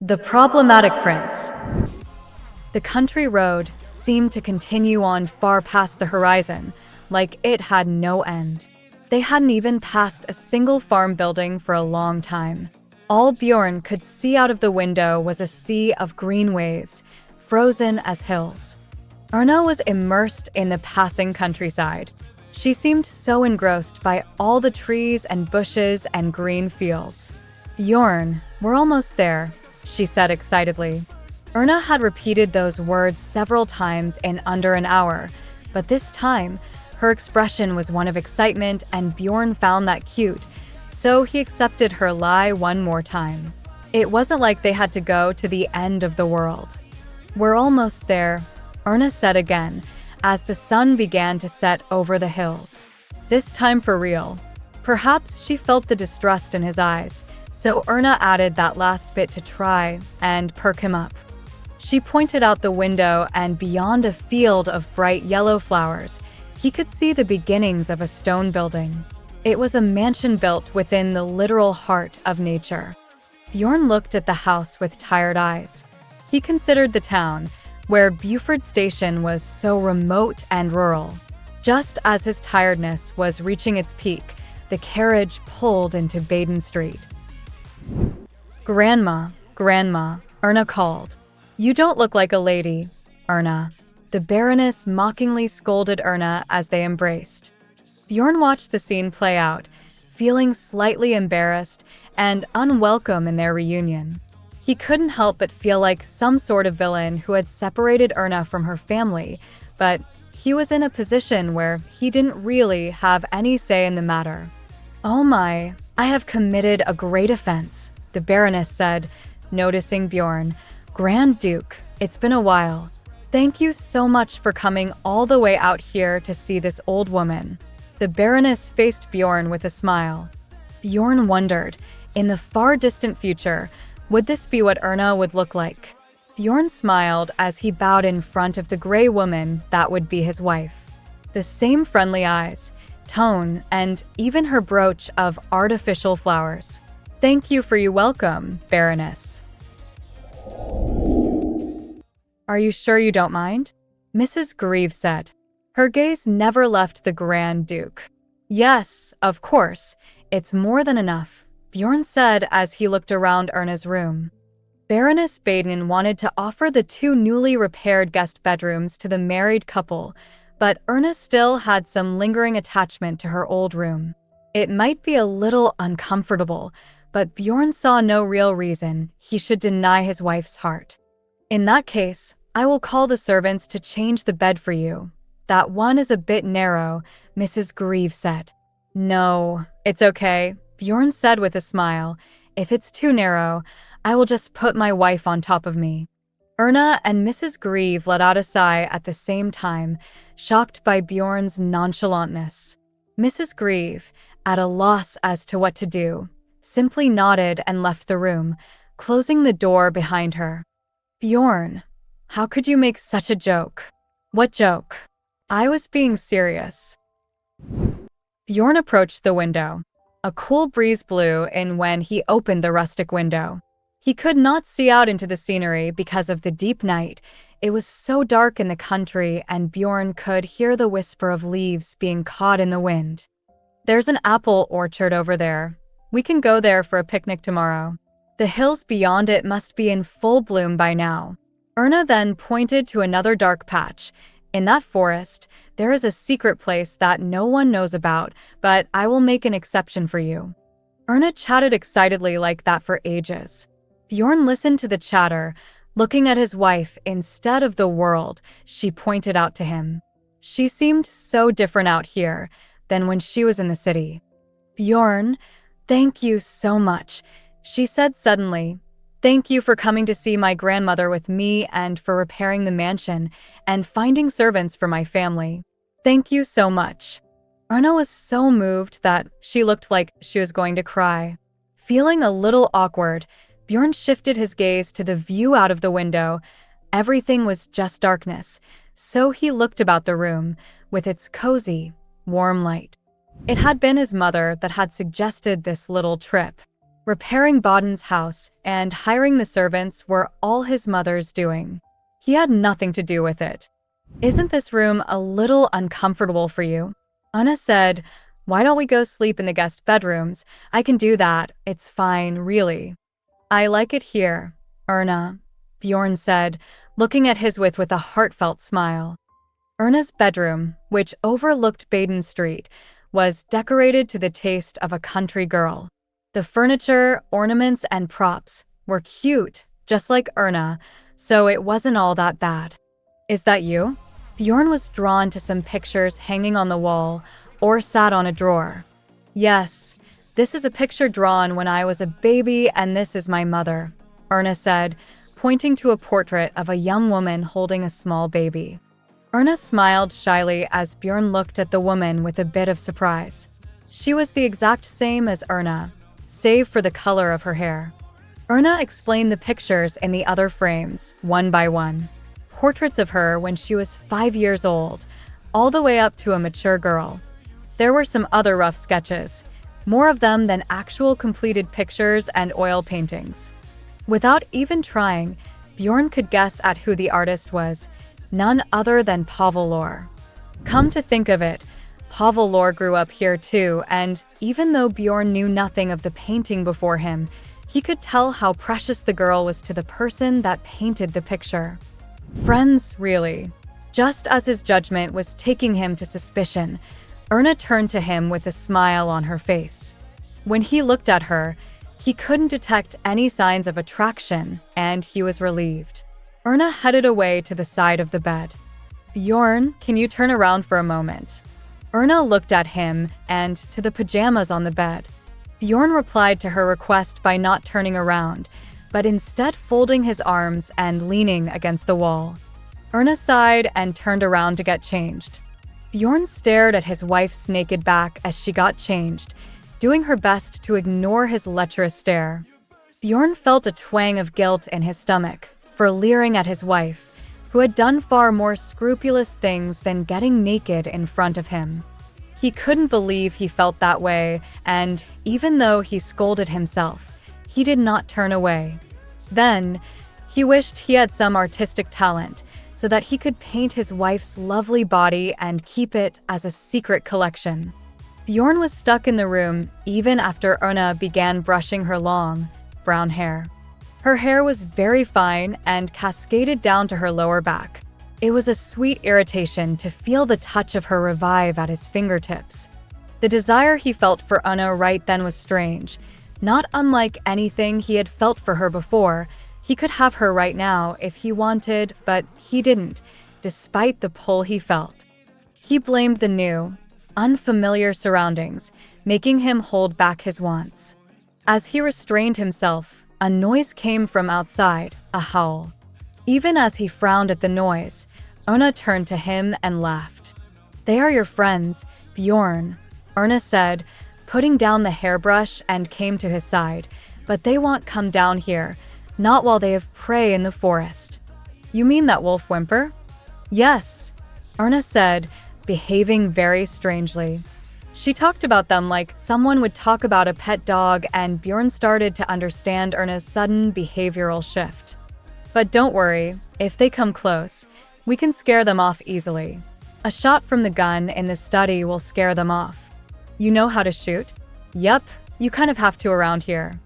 The Problematic Prince. The country road seemed to continue on far past the horizon, like it had no end. They hadn't even passed a single farm building for a long time. All Bjorn could see out of the window was a sea of green waves, frozen as hills. Erna was immersed in the passing countryside. She seemed so engrossed by all the trees and bushes and green fields. "Bjorn, we're almost there," she said excitedly. Erna had repeated those words several times in under an hour, but this time, her expression was one of excitement, and Bjorn found that cute, so he accepted her lie one more time. It wasn't like they had to go to the end of the world. "We're almost there," Erna said again, as the sun began to set over the hills. This time for real. Perhaps she felt the distrust in his eyes, so Erna added that last bit to try and perk him up. She pointed out the window, and beyond a field of bright yellow flowers, he could see the beginnings of a stone building. It was a mansion built within the literal heart of nature. Bjorn looked at the house with tired eyes. He considered the town, where Buford Station was so remote and rural. Just as his tiredness was reaching its peak, the carriage pulled into Baden Street. "Grandma, Grandma," Erna called. "You don't look like a lady, Erna." The Baroness mockingly scolded Erna as they embraced. Bjorn watched the scene play out, feeling slightly embarrassed and unwelcome in their reunion. He couldn't help but feel like some sort of villain who had separated Erna from her family, but he was in a position where he didn't really have any say in the matter. "Oh my, I have committed a great offense," the Baroness said, noticing Bjorn. "Grand Duke, it's been a while. Thank you so much for coming all the way out here to see this old woman." The Baroness faced Bjorn with a smile. Bjorn wondered, in the far distant future, would this be what Erna would look like? Bjorn smiled as he bowed in front of the gray woman that would be his wife. The same friendly eyes, tone, and even her brooch of artificial flowers. "Thank you for your welcome, Baroness." "Are you sure you don't mind?" Mrs. Grieve said. Her gaze never left the Grand Duke. "Yes, of course. It's more than enough," Bjorn said as he looked around Erna's room. Baroness Baden wanted to offer the two newly repaired guest bedrooms to the married couple, but Erna still had some lingering attachment to her old room. It might be a little uncomfortable, but Bjorn saw no real reason he should deny his wife's heart. "In that case, I will call the servants to change the bed for you. That one is a bit narrow," Mrs. Grieve said. "No, it's okay," Bjorn said with a smile. "If it's too narrow, I will just put my wife on top of me." Erna and Mrs. Grieve let out a sigh at the same time, shocked by Bjorn's nonchalantness. Mrs. Grieve, at a loss as to what to do, simply nodded and left the room, closing the door behind her. "Bjorn, how could you make such a joke?" "What joke?" "I was being serious." Bjorn approached the window. A cool breeze blew in when he opened the rustic window. He could not see out into the scenery because of the deep night. It was so dark in the country, and Bjorn could hear the whisper of leaves being caught in the wind. "There's an apple orchard over there. We can go there for a picnic tomorrow. The hills beyond it must be in full bloom by now." Erna then pointed to another dark patch. "In that forest, there is a secret place that no one knows about, but I will make an exception for you." Erna chatted excitedly like that for ages. Bjorn listened to the chatter, looking at his wife instead of the world she pointed out to him. She seemed so different out here than when she was in the city. "Bjorn, thank you so much," she said suddenly. "Thank you for coming to see my grandmother with me, and for repairing the mansion and finding servants for my family. Thank you so much." Erna was so moved that she looked like she was going to cry. Feeling a little awkward, Bjorn shifted his gaze to the view out of the window. Everything was just darkness, so he looked about the room with its cozy, warm light. It had been his mother that had suggested this little trip. Repairing Baden's house and hiring the servants were all his mother's doing. He had nothing to do with it. Isn't this room a little uncomfortable for you? Erna said, why don't we go sleep in the guest bedrooms? I can do that. It's fine, really. I like it here, Erna, Bjorn said, looking at his with a heartfelt smile. Erna's bedroom, which overlooked Baden Street, was decorated to the taste of a country girl. The furniture, ornaments, and props were cute, just like Erna, so it wasn't all that bad. Is that you? Bjorn was drawn to some pictures hanging on the wall or sat on a drawer. Yes, this is a picture drawn when I was a baby and this is my mother, Erna said, pointing to a portrait of a young woman holding a small baby. Erna smiled shyly as Bjorn looked at the woman with a bit of surprise. She was the exact same as Erna, save for the color of her hair. Erna explained the pictures in the other frames, one by one. Portraits of her when she was 5 years old, all the way up to a mature girl. There were some other rough sketches, more of them than actual completed pictures and oil paintings. Without even trying, Bjorn could guess at who the artist was, none other than Pavel Lor. Come to think of it, Pavel Lor grew up here too, and even though Bjorn knew nothing of the painting before him, he could tell how precious the girl was to the person that painted the picture. Friends, really. Just as his judgment was taking him to suspicion, Erna turned to him with a smile on her face. When he looked at her, he couldn't detect any signs of attraction, and he was relieved. Erna headed away to the side of the bed. Bjorn, can you turn around for a moment? Erna looked at him and to the pajamas on the bed. Bjorn replied to her request by not turning around, but instead folding his arms and leaning against the wall. Erna sighed and turned around to get changed. Bjorn stared at his wife's naked back as she got changed, doing her best to ignore his lecherous stare. Bjorn felt a twang of guilt in his stomach for leering at his wife, who had done far more scrupulous things than getting naked in front of him. He couldn't believe he felt that way, and even though he scolded himself, he did not turn away. Then, he wished he had some artistic talent so that he could paint his wife's lovely body and keep it as a secret collection. Bjorn was stuck in the room even after Erna began brushing her long, brown hair. Her hair was very fine and cascaded down to her lower back. It was a sweet irritation to feel the touch of her revive at his fingertips. The desire he felt for Erna right then was strange. Not unlike anything he had felt for her before, he could have her right now if he wanted, but he didn't, despite the pull he felt. He blamed the new, unfamiliar surroundings, making him hold back his wants. As he restrained himself, a noise came from outside, a howl. Even as he frowned at the noise, Erna turned to him and laughed. "They are your friends, Bjorn," Erna said, putting down the hairbrush and came to his side. "But they won't come down here, not while they have prey in the forest." "You mean that wolf whimper?" "Yes," Erna said, behaving very strangely. She talked about them like someone would talk about a pet dog, and Bjorn started to understand Erna's sudden behavioral shift. "But don't worry, if they come close, we can scare them off easily. A shot from the gun in the study will scare them off. You know how to shoot?" "Yep, you kind of have to around here."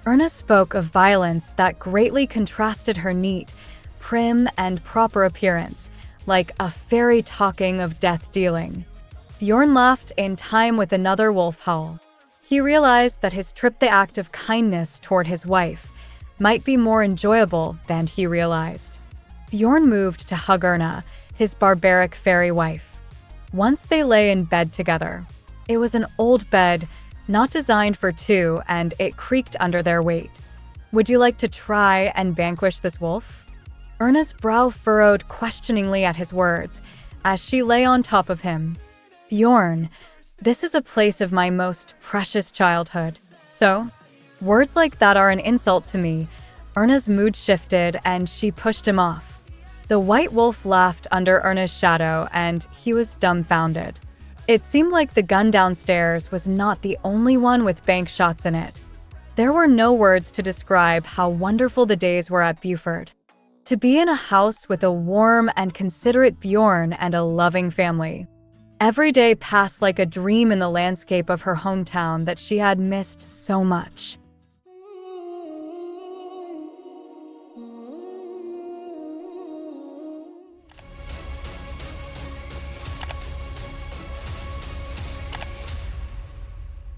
Erna spoke of violence that greatly contrasted her neat, prim, and proper appearance, like a fairy talking of death-dealing. Bjorn laughed in time with another wolf howl. He realized that his trip the act of kindness toward his wife might be more enjoyable than he realized. Bjorn moved to hug Erna, his barbaric fairy wife. Once they lay in bed together. It was an old bed, not designed for two, and it creaked under their weight. "Would you like to try and vanquish this wolf?" Erna's brow furrowed questioningly at his words as she lay on top of him. "Bjorn, this is a place of my most precious childhood. So, words like that are an insult to me." Erna's mood shifted and she pushed him off. The white wolf laughed under Erna's shadow and he was dumbfounded. It seemed like the gun downstairs was not the only one with bank shots in it. There were no words to describe how wonderful the days were at Beaufort. To be in a house with a warm and considerate Bjorn and a loving family. Every day passed like a dream in the landscape of her hometown that she had missed so much.